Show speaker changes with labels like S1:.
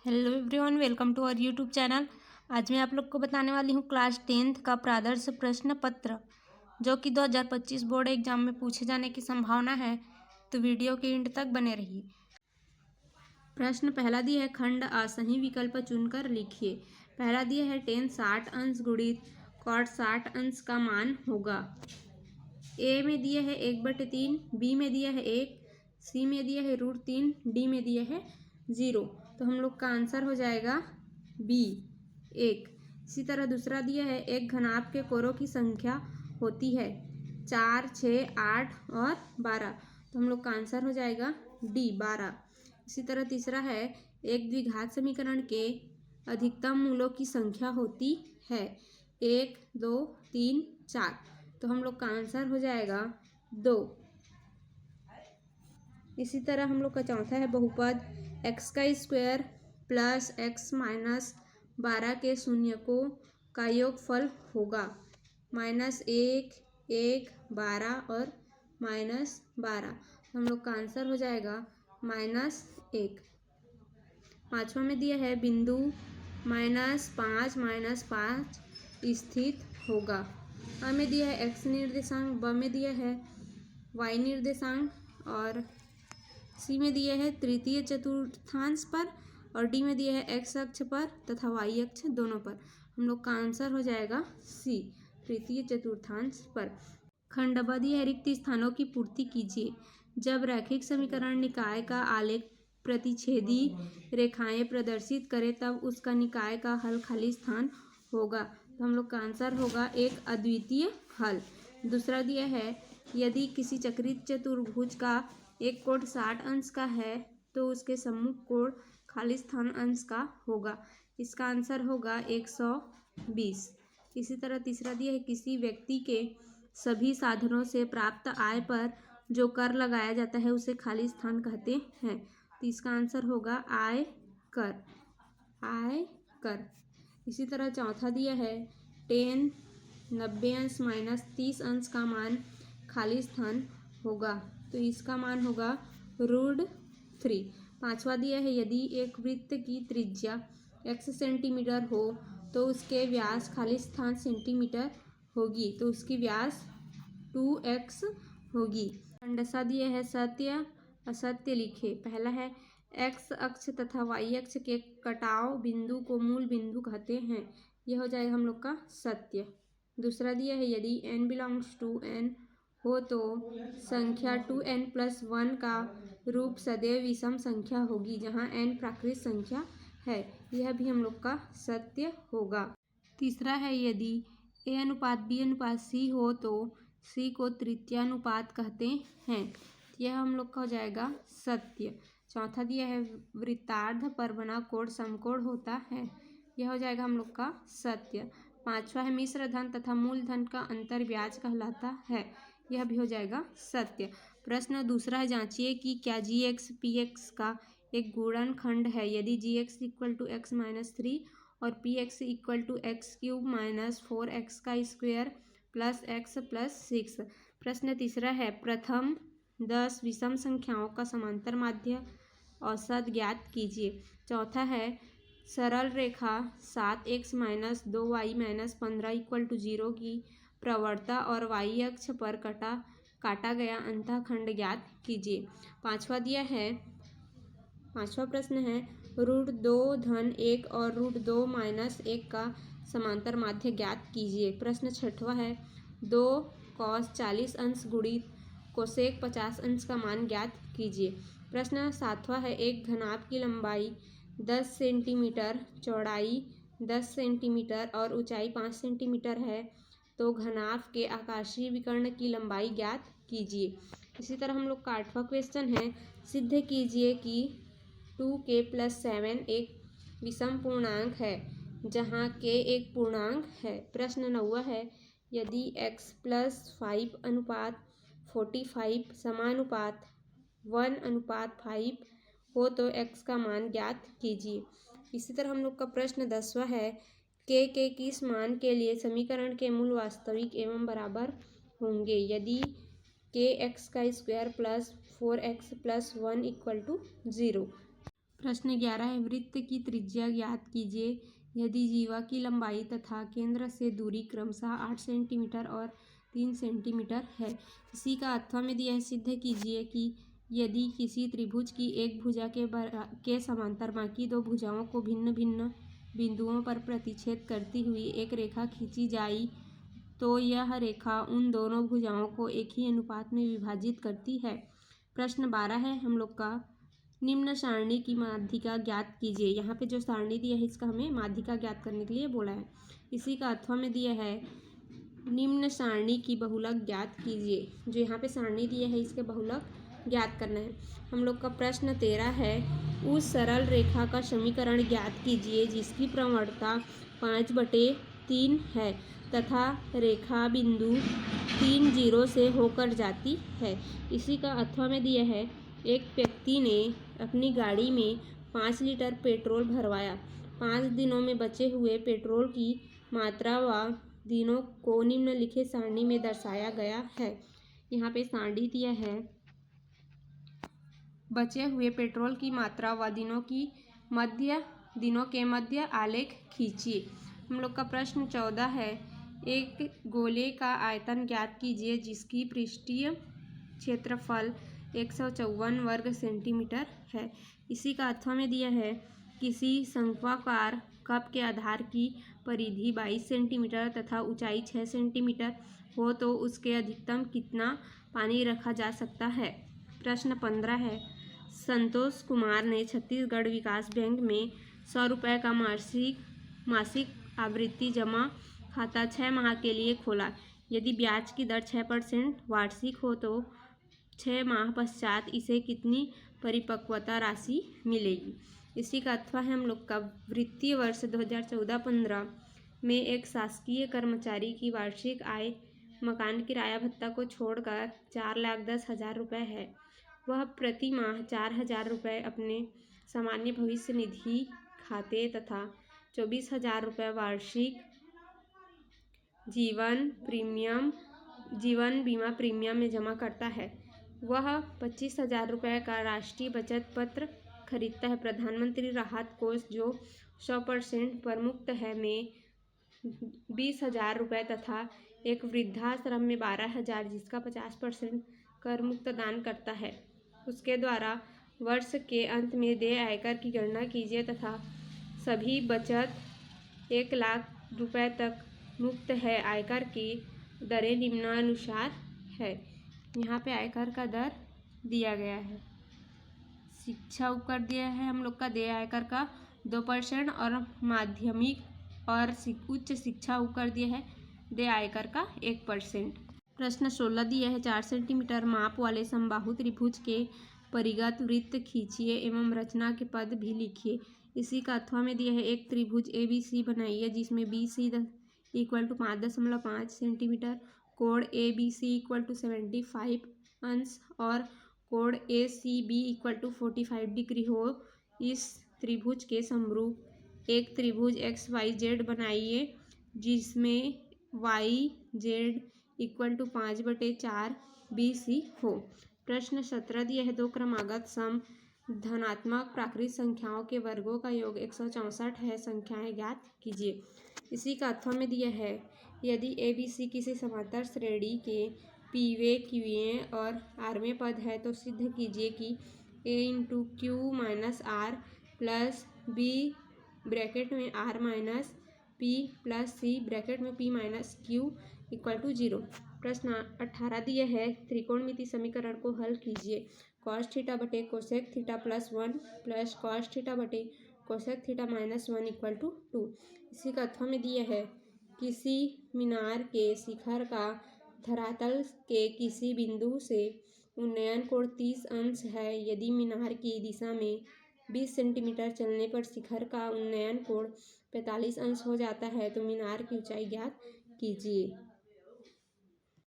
S1: Hello everyone, welcome to our YouTube channel. आज मैं आप लोग को बताने वाली हूँ क्लास 10th का प्रादर्श प्रश्न पत्र जो कि 2025 बोर्ड एग्जाम में पूछे जाने की संभावना है। तो वीडियो के एंड तक बने रहिए। प्रश्न पहला दिया है, खंड आ सही विकल्प चुनकर लिखिए। पहला दिया है 10 60 अंश गुणित कॉट 60 अंश का मान होगा। ए में दिया है 1/3, बी में दिया है 1, सी में दिया है √3, डी में दिया है 0। तो हम लोग का आंसर हो जाएगा बी 1। इसी तरह दूसरा दिया है, एक घनाभ के कोरों की संख्या होती है 4, 6, 8 और 12। तो हम लोग का आंसर हो जाएगा डी 12। इसी तरह तीसरा है, एक द्विघात समीकरण के अधिकतम मूलों की संख्या होती है 1, 2, 3, 4। तो हम लोग का आंसर हो जाएगा 2। इसी तरह हम लोग का चौथा है, बहुपद x² प्लस x माइनस 12 के शून्यकों का योगफल होगा -1, 1, 12 और -12। हम लोग का आंसर हो जाएगा -1। पांचवा में दिया है, बिंदु -5 -5 स्थित होगा। अ में दिया है x निर्देशांक, ब में दिया है y निर्देशांक और सी में दिया है तृतीय चतुर्थांश पर और डी में दिया है x अक्ष पर तथा y अक्ष दोनों पर। हम लोग का आंसर हो जाएगा सी तृतीय चतुर्थांश पर। खंड ब दिया है, रिक्त स्थानों की पूर्ति कीजिए। जब रैखिक समीकरण निकाय का आलेख प्रतिच्छेदी रेखाएं प्रदर्शित करे तब उसका निकाय का हल खाली स्थान होगा। तो हम लोग का आंसर होगा एक अद्वितीय हल। दूसरा दिया है, यदि किसी चक्रित चतुर्भुज का एक कोण 60 अंश का है तो उसके सम्मुख कोण खाली स्थान अंश का होगा। इसका आंसर होगा 120। इसी तरह तीसरा दिया है, किसी व्यक्ति के सभी साधनों से प्राप्त आय पर जो कर लगाया जाता है उसे खाली स्थान कहते हैं। तो इसका आंसर होगा आय कर। आय कर। इसी तरह चौथा दिया है, 10 90 अंश माइनस 30 अंश का मान खाली स्थान होगा। तो इसका मान होगा √3। पांचवा दिया है, यदि एक वृत्त की त्रिज्या x सेंटीमीटर हो तो उसके व्यास खाली स्थान सेंटीमीटर होगी। तो उसकी व्यास 2x होगी। खंडसा दिया है, सत्य असत्य लिखे। पहला है, x अक्ष तथा y अक्ष के कटाव बिंदु को मूल बिंदु कहते हैं। यह हो जाएगा हम लोग का सत्य। दूसरा दिया है, यदि n बिलोंग्स टू n हो तो संख्या 2n+1 का रूप सदैव विषम संख्या होगी जहाँ n प्राकृत संख्या है। यह भी हम लोग का सत्य होगा। तीसरा है, यदि a/b/c हो तो c को तृतीयानुपात कहते हैं। यह हम लोग का हो जाएगा सत्य। चौथा दिया है, वृत्तार्ध पर बना कोण समकोण होता है। यह हो जाएगा हम लोग का सत्य। पांचवा है, मिश्र धन तथा मूल धन का अंतर ब्याज कहलाता है। यह भी हो जाएगा सत्य। प्रश्न दूसरा है, जांचिए कि क्या gx px का एक गुणनखंड है। यदि gx = x-3 और px = x³ - 4x² + x + 6। प्रश्न तीसरा है, प्रथम 10 विषम संख्याओं का समांतर माध्य औसत ज्ञात कीजिए। चौथा है, सरल रेखा 7x - 2y - 15 = 0 की प्रवणता और y अक्ष पर काटा गया अंतःखंड ज्ञात कीजिए। पांचवा दिया है, पांचवा प्रश्न है, √2-1 और √2 - 1 का समांतर माध्य ज्ञात कीजिए। प्रश्न छठवा है, 2 cos 40 अंश गुणित कोसेक 50 अंश का मान ज्ञात कीजिए। प्रश्न सातवां है, एक घनाभ की लंबाई 10 सेंटीमीटर, चौड़ाई 10 सेंटीमीटर और ऊंचाई 5 सेंटीमीटर है तो घनाभ के आकाशीय विकर्ण की लंबाई ज्ञात कीजिए। इसी तरह हम लोग का 8वां क्वेश्चन है, सिद्ध कीजिए कि 2k+7 एक विषम पूर्णांक है जहाँ k एक पूर्णांक है। प्रश्न 9वां है, यदि x+5:45 समानुपात 1:5 हो तो x का मान ज्ञात कीजिए। इसी तरह हम लोग का प्रश्न 10वां है, k के किस मान के लिए समीकरण के मूल वास्तविक एवं बराबर होंगे। यदि k x² + 4x + 1 = 0। प्रश्न 11 है, वृत्त की त्रिज्या ज्ञात कीजिए यदि जीवा की लंबाई तथा केंद्र से दूरी क्रमशः 8 सेंटीमीटर और 3 सेंटीमीटर है। इसी का अथवा में दिया है, सिद्ध कीजिए कि यदि किसी त्रिभुज की एक भुजा के समांतर बाकी दो भुजाओं को भिन्न भिन्न बिंदुओं पर प्रतिच्छेद करती हुई एक रेखा खींची जाए तो यह रेखा उन दोनों भुजाओं को एक ही अनुपात में विभाजित करती है। प्रश्न 12 है हम लोग का, निम्न सारणी की माध्यिका ज्ञात कीजिए। यहाँ पे जो सारणी दिया है इसका हमें माध्यिका ज्ञात करने के लिए बोला है। इसी का अथवा में दिया है, निम्न सारणी की बहुलक ज्ञात कीजिए। जो यहाँ पे सारणी दिया है इसके बहुलक ज्ञात करना है। हम लोग का प्रश्न 13 है, उस सरल रेखा का समीकरण ज्ञात कीजिए जिसकी प्रवणता 5/3 है तथा रेखा बिंदु 3 0 से होकर जाती है। इसी का अथवा में दिया है, एक व्यक्ति ने अपनी गाड़ी में 5 लीटर पेट्रोल भरवाया। 5 दिनों में बचे हुए पेट्रोल की मात्रा व दिनों को निम्नलिखित सारणी में दर्शाया गया है। यहाँ पे सारणी दिया है, बचे हुए पेट्रोल की मात्रा व दिनों के मध्य आलेख खींचिए। हम लोग का प्रश्न 14 है, एक गोले का आयतन ज्ञात कीजिए जिसकी पृष्ठीय क्षेत्रफल 154 वर्ग सेंटीमीटर है। इसी का अथवा में दिया है, किसी शंक्वाकार कप के आधार की परिधि 22 सेंटीमीटर तथा ऊंचाई 6 सेंटीमीटर हो तो उसके अधिकतम कितना पानी रखा जा सकता है। प्रश्न 15 है, संतोष कुमार ने छत्तीसगढ़ विकास बैंक में 100 रुपये का मासिक आवृत्ति जमा खाता 6 माह के लिए खोला। यदि ब्याज की दर 6% वार्षिक हो तो 6 माह पश्चात इसे कितनी परिपक्वता राशि मिलेगी। इसी का अथवा है हम लोग का, वित्तीय वर्ष 2014-15 में एक शासकीय कर्मचारी की वार्षिक आय मकान किराया भत्ता को छोड़कर 4,10,000 रुपये है। वह प्रति माह 4,000 रुपये अपने सामान्य भविष्य निधि खाते तथा 24,000 रुपये वार्षिक जीवन बीमा प्रीमियम में जमा करता है। वह 25,000 रुपये का राष्ट्रीय बचत पत्र खरीदता है। प्रधानमंत्री राहत कोष जो 100% पर मुक्त है में 20,000 रुपये तथा एक वृद्धाश्रम में 12,000 जिसका 50% कर मुक्त दान करता है। उसके द्वारा वर्ष के अंत में देय आयकर की गणना कीजिए तथा सभी बचत 1 लाख रुपये तक मुक्त है। आयकर की दरें निम्नानुसार है। यहाँ पे आयकर का दर दिया गया है। शिक्षा उपकर दिया है हम लोग का, देय आयकर का 2% और माध्यमिक और उच्च शिक्षा उपकर दिया है देय आयकर का 1%। प्रश्न 16 दिया है, 4 सेंटीमीटर माप वाले समबाहु त्रिभुज के परिगत वृत्त खींचिए एवं रचना के पद भी लिखिए। इसी का अथवा में दिया है, एक त्रिभुज ABC बनाइए जिसमें BC = 5.5 सेंटीमीटर, कोण ABC = 75 अंश और कोण ACB = 45 डिग्री हो। इस त्रिभुज के समरूप एक त्रिभुज XYZ बनाइए जिसमें YZ = 5/4 BC हो। प्रश्न 17 दिया है, 2 क्रमागत सम धनात्मक प्राकृत संख्याओं के वर्गों का योग 164 है, संख्याएं ज्ञात कीजिए। इसी का अथवा में दिया है, यदि ABC किसी समांतर श्रेणी के पीवें क्यूएं और आरवें पद है तो सिद्ध कीजिए कि A × Q - R plus B bracket में R - P plus C bracket में P - Q = 0। प्रश्न 18 दिया है, त्रिकोणमिति समीकरण को हल कीजिए। cos θ बटे cosec θ + 1 प्लस cos θ बटे cosec θ - 1 = 2। इसी का अथवा में दिया है, किसी मीनार के शिखर का धरातल के किसी बिंदु से उन्नयन कोण 30 अंश है। यदि मीनार की दिशा में 20 सेंटीमीटर चलने पर शिखर का उन्नयन कोण 45 अंश हो जाता है तो मीनार की ऊंचाई ज्ञात कीजिए।